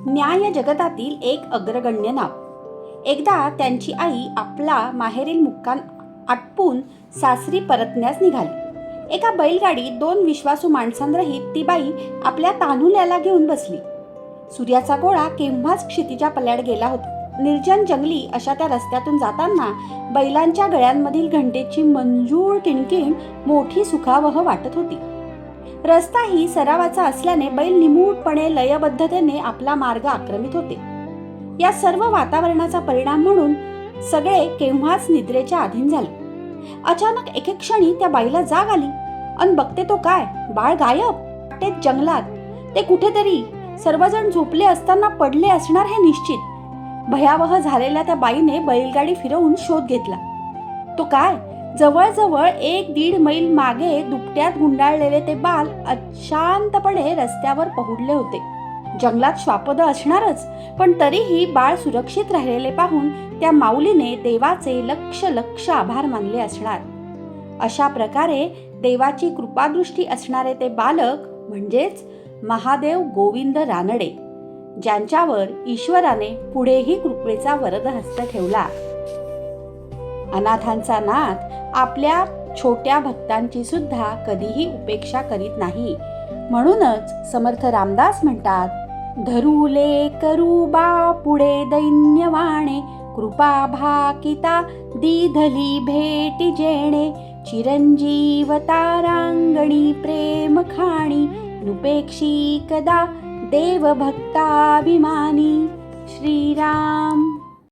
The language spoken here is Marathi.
न्याय जगतातील एक अग्रगण्य नाव. एकदा त्यांची आई आपला माहेरील मुक्काम आटपून सासरी परतण्यास निघाली. एका बैलगाडीत 2 विश्वासू माणसांरहित ती बाई आपल्या तान्हुल्याला घेऊन बसली. सूर्याचा गोळा केव्हाच क्षितिजा पल्याड गेला होता. निर्जन जंगली अशा त्या रस्त्यातून जाताना बैलांच्या गळ्यांमधील घंटेची मंजूळ किणकिण मोठी सुखावह वाटत होती. रस्ताही सरावाचा असल्याने बैल निमूटपणे लयबद्धतेने आपला मार्ग आक्रमित होते. या सर्व वातावरणाचा परिणाम म्हणून सगळे केव्हाच निद्रेच्या अधीन झाले. अचानक एके क्षणी त्या बाईला जाग आली. अन बघते तो काय, बाळ गायब. वाटेत जंगलात ते कुठेतरी सर्वजण झोपले असताना पडले असणार हे निश्चित. भयावह झालेल्या त्या बाईने बैलगाडी फिरवून शोध घेतला. तो काय, जवळजवळ 1-1.5 मैल मागे दुपट्यात गुंडाळलेले ते बाल अशांतपणे रस्त्यावर पहुडले होते. जंगलात श्वापद असणारच, पण तरीही बाळ सुरक्षित राहिलेले पाहून त्या माऊलीने देवाचे लक्ष लक्ष आभार मानले असणार. अशा प्रकारे देवाची कृपादृष्टी असणारे ते बालक म्हणजेच महादेव गोविंद रानडे, ज्यांच्यावर ईश्वराने पुढेही कृपेचा वरदहस्त ठेवला. अनाथांचा नाथ आपल्या छोट्या भक्तांची सुद्धा कधीही उपेक्षा करीत नाही. म्हणूनच समर्थ रामदास म्हणतात, धरुले करूबा पुढे दैन्यवाणे, कृपा भाकिता दीधली भेटी जेणे, चिरंजीव तारांगणी प्रेम खाणी, नुपेक्षी कदा देव भक्ताभिमानी. श्रीराम.